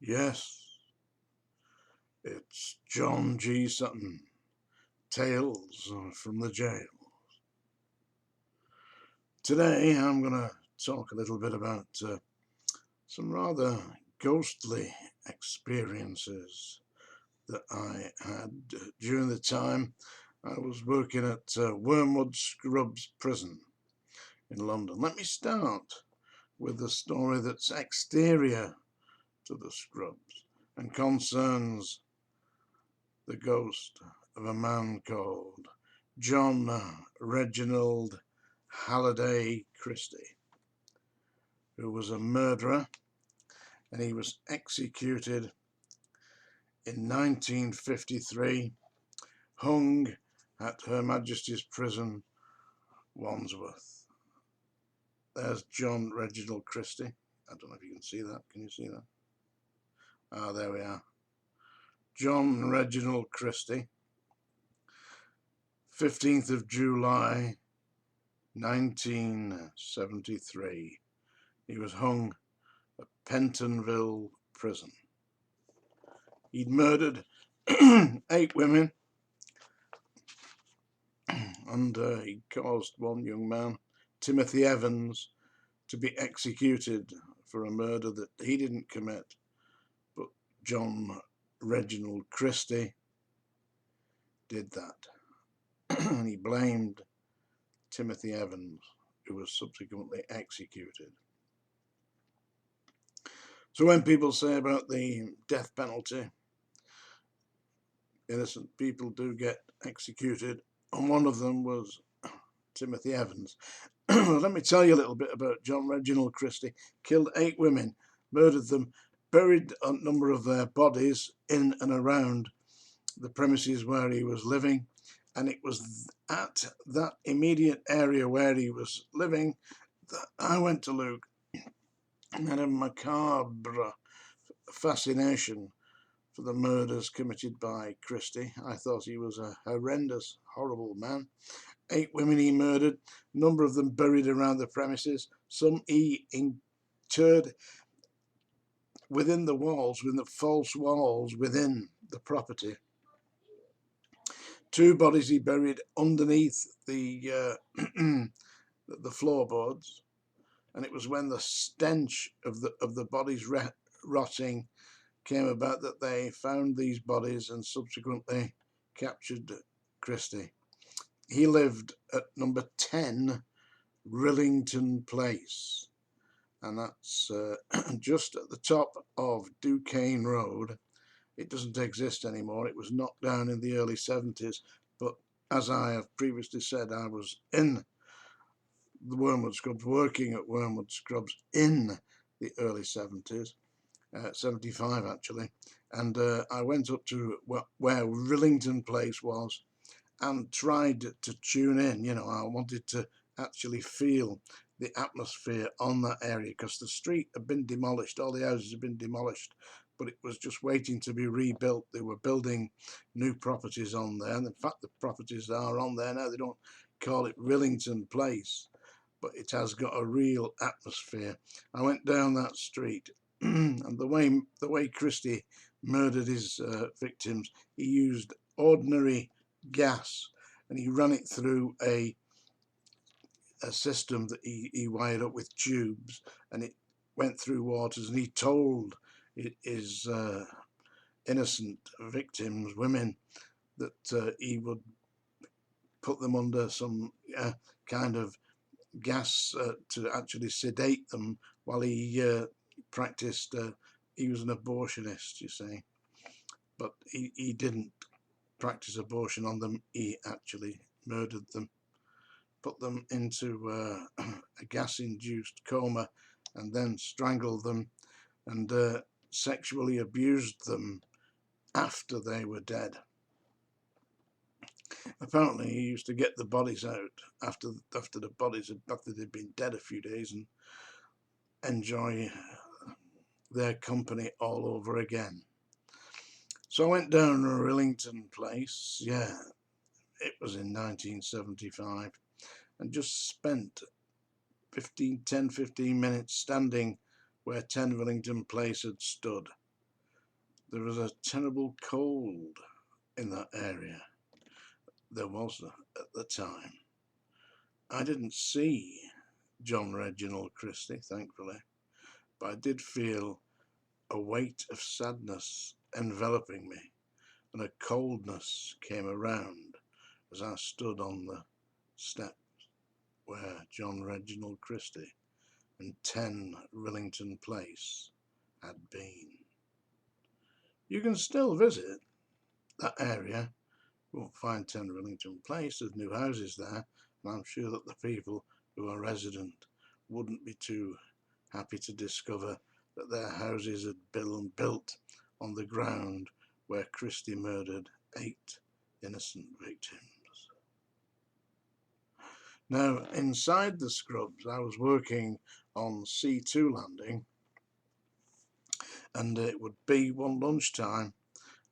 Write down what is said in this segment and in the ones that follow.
Yes, it's John G. Sutton, Tales from the Jail. Today I'm going to talk a little bit about some rather ghostly experiences that I had during the time I was working at Wormwood Scrubs Prison in London. Let me start with the story that's exterior to the Scrubs and concerns the ghost of a man called John Reginald Halliday Christie, who was a murderer, and he was executed in 1953, hung at Her Majesty's Prison, Wandsworth. There's John Reginald Christie. I don't know if you can see that. Can you see that? Ah, there we are. John Reginald Christie, 15th of July 1973. He was hung at Pentonville Prison. He'd murdered 8 women, and he caused one young man, Timothy Evans, to be executed for a murder that he didn't commit, but John Reginald Christie did that. And he blamed Timothy Evans, who was subsequently executed. So when people say about the death penalty, innocent people do get executed, and one of them was Timothy Evans. Let me tell you a little bit about John Reginald Christie. Killed 8 women, murdered them, buried a number of their bodies in and around the premises where he was living, and it was at that immediate area where he was living that I went to look and had a macabre fascination for the murders committed by Christie. I thought he was a horrendous, horrible man. 8 women he murdered, a number of them buried around the premises. Some he interred within the walls, within the false walls within the property. 2 bodies he buried underneath the the floorboards, and it was when the stench of the bodies rotting came about that they found these bodies and subsequently captured Christie. He lived at number 10 Rillington Place, and that's just at the top of Duquesne Road. It doesn't exist anymore. It was knocked down in the early 70s, but as I have previously said, I was in the Wormwood Scrubs, working at Wormwood Scrubs in the early 70s, 75 actually, and I went up to where Rillington Place was and tried to tune in. You know, I wanted to actually feel the atmosphere on that area, because the street had been demolished, all the houses had been demolished, but it was just waiting to be rebuilt. They were building new properties on there, and in fact the properties are on there now. They don't call it Rillington Place, but it has got a real atmosphere. I went down that street and the way Christie murdered his victims, he used ordinary gas, and he ran it through a system that he wired up with tubes, and it went through waters, and he told his innocent victims, women, that he would put them under some kind of gas to actually sedate them while he practiced. He was an abortionist, you see, but he didn't practice abortion on them. He actually murdered them, put them into a gas-induced coma, and then strangled them and sexually abused them after they were dead. Apparently he used to get the bodies out after they'd been dead a few days and enjoy their company all over again. So I went down to Rillington Place, yeah, it was in 1975, and just spent 15 minutes standing where 10 Rillington Place had stood. There was a terrible cold in that area. There was at the time. I didn't see John Reginald Christie, thankfully, but I did feel a weight of sadness enveloping me, and a coldness came around as I stood on the steps where John Reginald Christie and 10 Rillington Place had been. You can still visit that area. You won't find 10 Rillington Place. There's new houses there, and I'm sure that the people who are resident wouldn't be too happy to discover that their houses had been built on the ground where Christie murdered 8 innocent victims. Now, inside the scrubs, I was working on C2 landing, and it would be one lunchtime,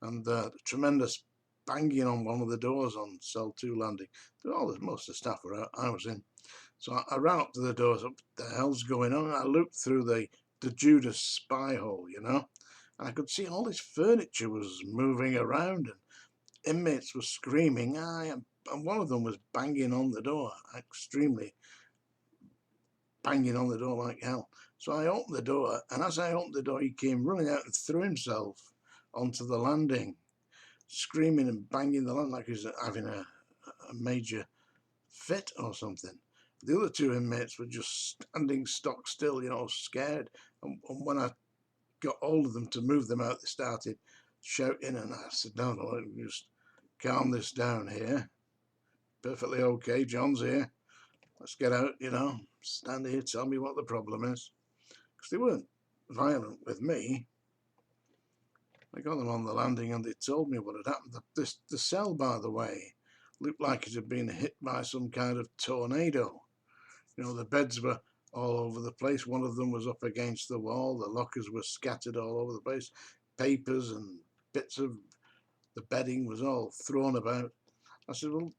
and tremendous banging on one of the doors on cell 2 landing. Most of the staff were out, I was in. So I ran up to the doors. What the hell's going on? And I looked through the Judas spy hole, and I could see all this furniture was moving around, and inmates were screaming, and one of them was banging on the door, extremely banging on the door like hell. So I opened the door, and as I opened the door, he came running out and threw himself onto the landing, screaming and banging the landing like he was having a major fit or something. The other 2 inmates were just standing stock still, scared. And when I got hold of them to move them out, they started shouting, and I said, no, just calm this down here. Perfectly okay, John's here. Let's get out, stand here, tell me what the problem is. Because they weren't violent with me. I got them on the landing and they told me what had happened. The cell, by the way, looked like it had been hit by some kind of tornado. The beds were all over the place. One of them was up against the wall. The lockers were scattered all over the place. Papers and bits of the bedding was all thrown about. I said, well,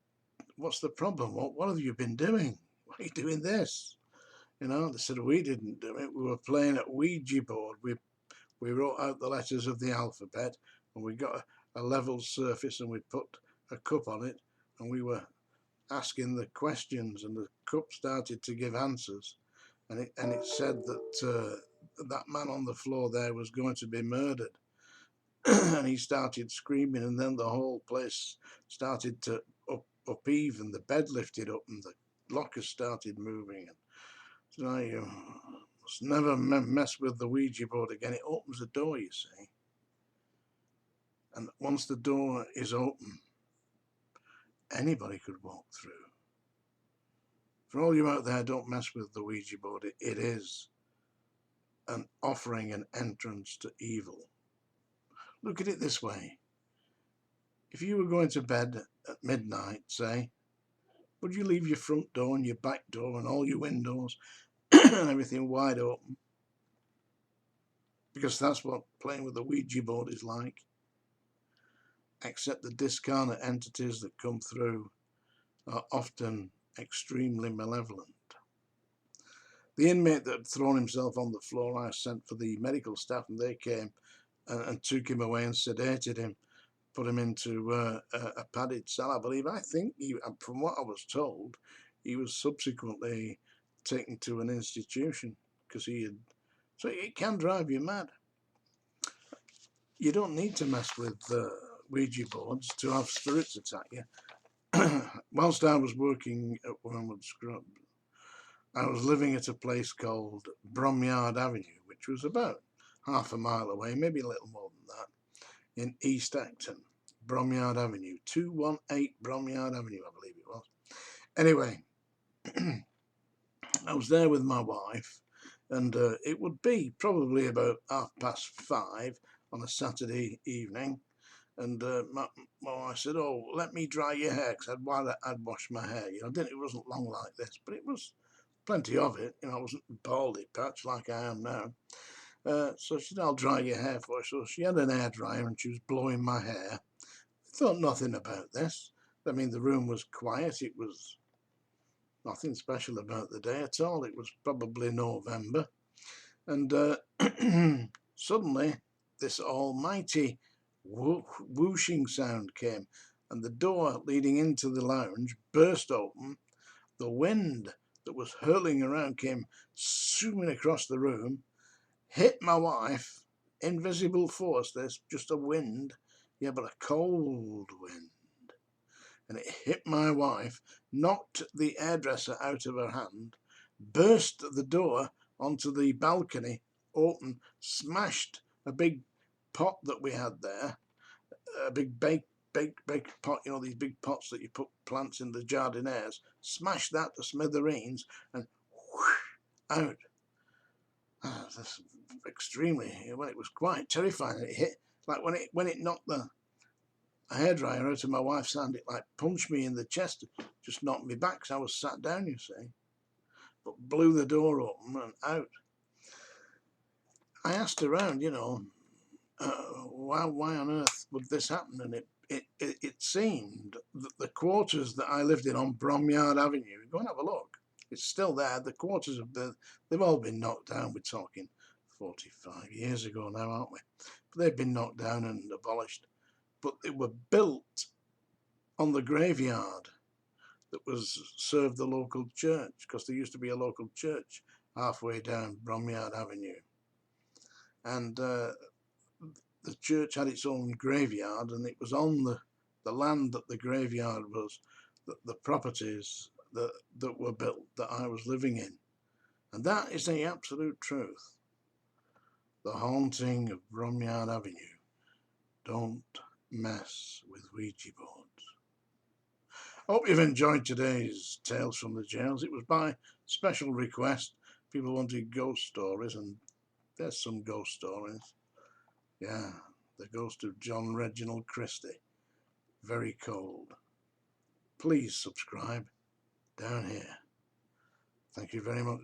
what's the problem? What have you been doing? Why are you doing this? They said, we didn't do it. We were playing at Ouija board. We wrote out the letters of the alphabet, and we got a level surface, and we put a cup on it, and we were asking the questions, and the cup started to give answers, and it said that that man on the floor there was going to be murdered. And he started screaming, and then the whole place started to upheave, and the bed lifted up, and the lockers started moving. So you must never mess with the Ouija board again. It opens the door, you see, and once the door is open, anybody could walk through. For all you out there, don't mess with the Ouija board. It is an offering an entrance to evil. Look at it this way. If you were going to bed at midnight, say, would you leave your front door and your back door and all your windows and everything wide open? Because that's what playing with the Ouija board is like. Except the discarnate entities that come through are often extremely malevolent. The inmate that had thrown himself on the floor, I sent for the medical staff, and they came and took him away and sedated him, put him into a padded cell, I believe. I think, from what I was told, he was subsequently taken to an institution because so it can drive you mad. You don't need to mess with Ouija boards to have spirits attack you. Whilst I was working at Wormwood Scrub, I was living at a place called Bromyard Avenue, which was about half a mile away, maybe a little more than that, in East Acton. Bromyard Avenue, 218 Bromyard Avenue, I believe it was. Anyway, I was there with my wife, and it would be probably about 5:30 on a Saturday evening, and my wife said, oh, let me dry your hair, because I'd wash my hair. It wasn't long like this, but it was plenty of it. I wasn't baldy patch like I am now. So she said, I'll dry your hair for you. So she had an hairdryer and she was blowing my hair. Thought nothing about this. I mean, the room was quiet. It was nothing special about the day at all. It was probably November. And suddenly, this almighty whooshing sound came, and the door leading into the lounge burst open. The wind that was hurling around came zooming across the room, hit my wife. Invisible force, there's just a wind, yeah, but a cold wind. And it hit my wife, knocked the hairdresser out of her hand, burst the door onto the balcony, open, smashed a big pot that we had there, a big baked pot, you know, these big pots that you put plants in the jardinières, smashed that to smithereens, and whoosh, out. That's extremely, well, it was quite terrifying. It hit, like when it knocked the hairdryer out of my wife's hand, it like punched me in the chest, just knocked me back because I was sat down, you see, but blew the door open and out. I asked around, you know, why on earth would this happen? And it seemed that the quarters that I lived in on Bromyard Avenue, go and have a look, it's still there. The quarters they've all been knocked down. We're talking 45 years ago now, aren't we? But they've been knocked down and abolished. But they were built on the graveyard that was served the local church, because there used to be a local church halfway down Bromyard Avenue. And the church had its own graveyard, and it was on the land that the graveyard was, the properties that were built that I was living in. And that is the absolute truth. The haunting of Bromyard Avenue. Don't mess with Ouija boards. Hope you've enjoyed today's Tales from the Jails. It was by special request. People wanted ghost stories, and there's some ghost stories. Yeah, the ghost of John Reginald Christie. Very cold. Please subscribe down here. Thank you very much.